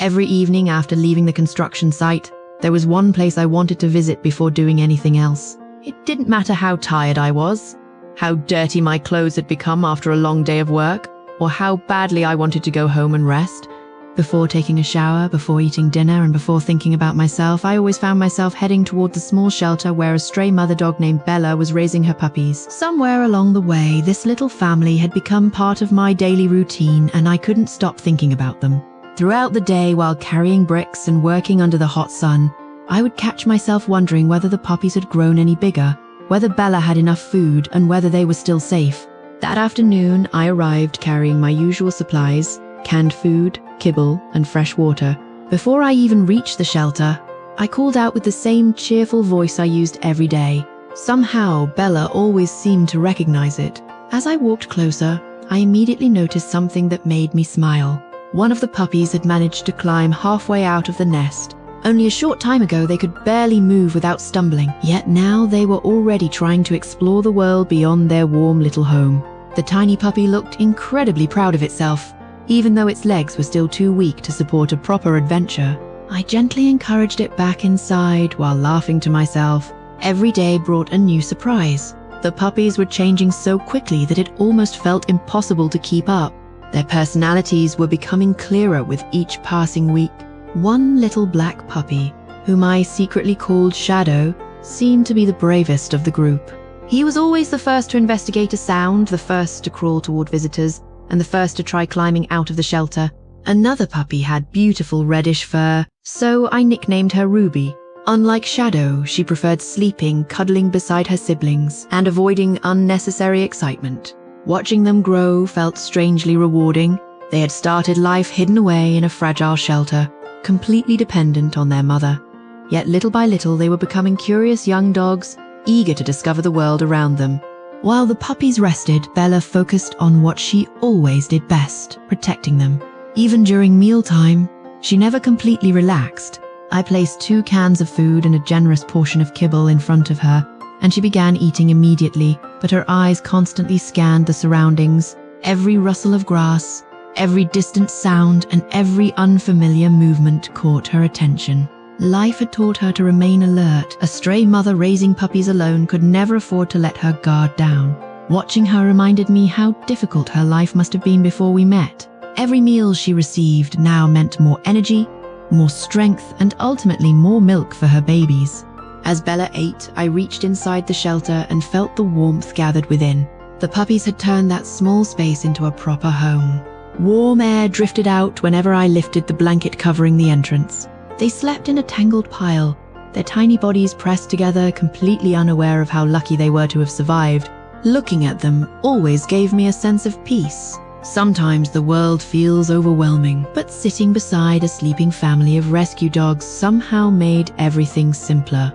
Every evening after leaving the construction site, there was one place I wanted to visit before doing anything else. It didn't matter how tired I was, how dirty my clothes had become after a long day of work, or how badly I wanted to go home and rest. Before taking a shower, before eating dinner, and before thinking about myself, I always found myself heading toward the small shelter where a stray mother dog named Bella was raising her puppies. Somewhere along the way, this little family had become part of my daily routine, and I couldn't stop thinking about them. Throughout the day, while carrying bricks and working under the hot sun, I would catch myself wondering whether the puppies had grown any bigger, whether Bella had enough food, and whether they were still safe. That afternoon, I arrived carrying my usual supplies, canned food, kibble, and fresh water. Before I even reached the shelter, I called out with the same cheerful voice I used every day. Somehow, Bella always seemed to recognize it. As I walked closer, I immediately noticed something that made me smile. One of the puppies had managed to climb halfway out of the nest. Only a short time ago, they could barely move without stumbling, yet now they were already trying to explore the world beyond their warm little home. The tiny puppy looked incredibly proud of itself, even though its legs were still too weak to support a proper adventure. I gently encouraged it back inside while laughing to myself. Every day brought a new surprise. The puppies were changing so quickly that it almost felt impossible to keep up. Their personalities were becoming clearer with each passing week. One little black puppy, whom I secretly called Shadow, seemed to be the bravest of the group. He was always the first to investigate a sound, the first to crawl toward visitors, and the first to try climbing out of the shelter. Another puppy had beautiful reddish fur, so I nicknamed her Ruby. Unlike Shadow, she preferred sleeping, cuddling beside her siblings, and avoiding unnecessary excitement. Watching them grow felt strangely rewarding. They had started life hidden away in a fragile shelter, completely dependent on their mother. Yet little by little they were becoming curious young dogs, eager to discover the world around them. While the puppies rested, Bella focused on what she always did best, protecting them. Even during mealtime, she never completely relaxed. I placed 2 cans of food and a generous portion of kibble in front of her, and she began eating immediately, but her eyes constantly scanned the surroundings. Every rustle of grass, every distant sound, and every unfamiliar movement caught her attention. Life had taught her to remain alert. A stray mother raising puppies alone could never afford to let her guard down. Watching her reminded me how difficult her life must have been before we met. Every meal she received now meant more energy, more strength, and ultimately more milk for her babies. As Bella ate, I reached inside the shelter and felt the warmth gathered within. The puppies had turned that small space into a proper home. Warm air drifted out whenever I lifted the blanket covering the entrance. They slept in a tangled pile, their tiny bodies pressed together, completely unaware of how lucky they were to have survived. Looking at them always gave me a sense of peace. Sometimes the world feels overwhelming, but sitting beside a sleeping family of rescue dogs somehow made everything simpler.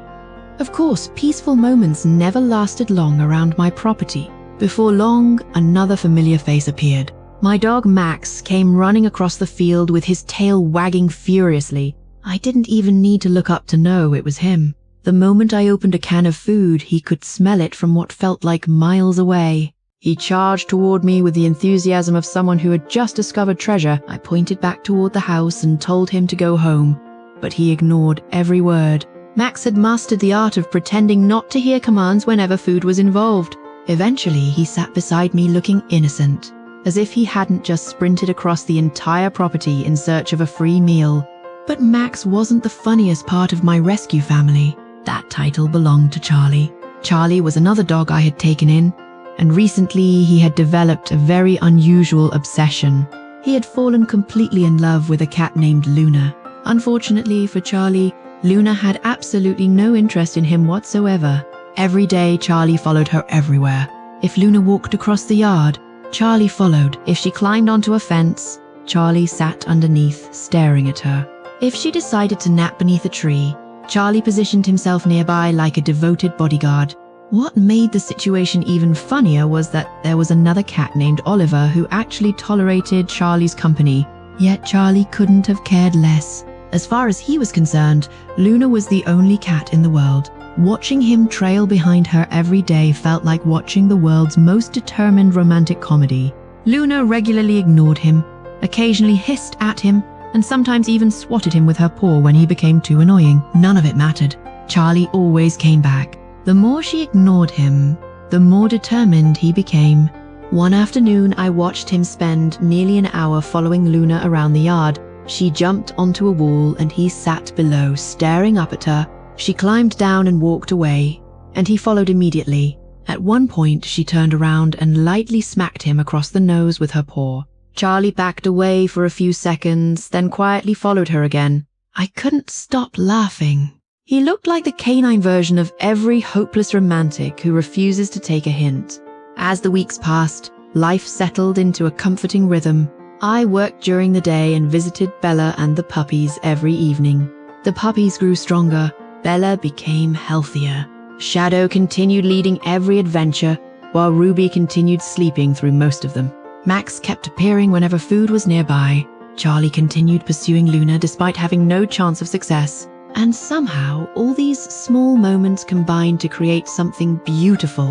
Of course, peaceful moments never lasted long around my property. Before long, another familiar face appeared. My dog Max came running across the field with his tail wagging furiously. I didn't even need to look up to know it was him. The moment I opened a can of food, he could smell it from what felt like miles away. He charged toward me with the enthusiasm of someone who had just discovered treasure. I pointed back toward the house and told him to go home, but he ignored every word. Max had mastered the art of pretending not to hear commands whenever food was involved. Eventually, he sat beside me looking innocent, as if he hadn't just sprinted across the entire property in search of a free meal. But Max wasn't the funniest part of my rescue family. That title belonged to Charlie. Charlie was another dog I had taken in, and recently he had developed a very unusual obsession. He had fallen completely in love with a cat named Luna. Unfortunately for Charlie, Luna had absolutely no interest in him whatsoever. Every day, Charlie followed her everywhere. If Luna walked across the yard, Charlie followed. If she climbed onto a fence, Charlie sat underneath, staring at her. If she decided to nap beneath a tree, Charlie positioned himself nearby like a devoted bodyguard. What made the situation even funnier was that there was another cat named Oliver who actually tolerated Charlie's company, yet Charlie couldn't have cared less. As far as he was concerned, Luna was the only cat in the world. Watching him trail behind her every day felt like watching the world's most determined romantic comedy. Luna regularly ignored him, occasionally hissed at him, and sometimes even swatted him with her paw when he became too annoying. None of it mattered. Charlie always came back. The more she ignored him, the more determined he became. One afternoon, I watched him spend nearly an hour following Luna around the yard. She jumped onto a wall and he sat below, staring up at her. She climbed down and walked away, and he followed immediately. At one point, she turned around and lightly smacked him across the nose with her paw. Charlie backed away for a few seconds, then quietly followed her again. I couldn't stop laughing. He looked like the canine version of every hopeless romantic who refuses to take a hint. As the weeks passed, life settled into a comforting rhythm. I worked during the day and visited Bella and the puppies every evening. The puppies grew stronger. Bella became healthier. Shadow continued leading every adventure, while Ruby continued sleeping through most of them. Max kept appearing whenever food was nearby. Charlie continued pursuing Luna despite having no chance of success. And somehow, all these small moments combined to create something beautiful.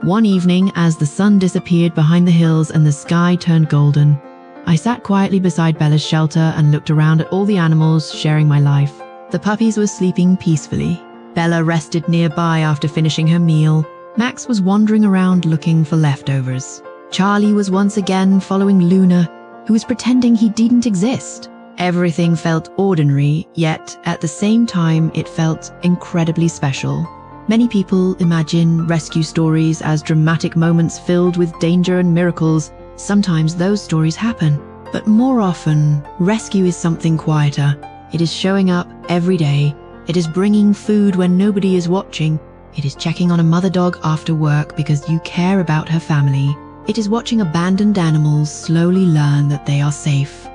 One evening, as the sun disappeared behind the hills and the sky turned golden, I sat quietly beside Bella's shelter and looked around at all the animals sharing my life. The puppies were sleeping peacefully. Bella rested nearby after finishing her meal. Max was wandering around looking for leftovers. Charlie was once again following Luna, who was pretending he didn't exist. Everything felt ordinary, yet at the same time it felt incredibly special. Many people imagine rescue stories as dramatic moments filled with danger and miracles. Sometimes those stories happen, but more often, rescue is something quieter. It is showing up every day. It is bringing food when nobody is watching. It is checking on a mother dog after work because you care about her family. It is watching abandoned animals slowly learn that they are safe.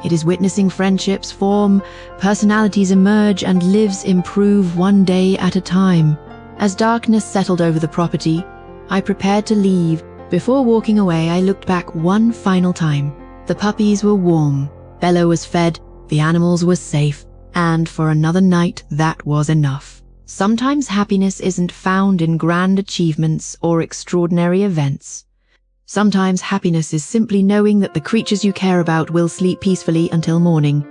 It is witnessing friendships form, personalities emerge, and lives improve one day at a time. As darkness settled over the property, I prepared to leave. Before walking away, I looked back one final time. The puppies were warm, Bella was fed, the animals were safe, and for another night, that was enough. Sometimes happiness isn't found in grand achievements or extraordinary events. Sometimes happiness is simply knowing that the creatures you care about will sleep peacefully until morning.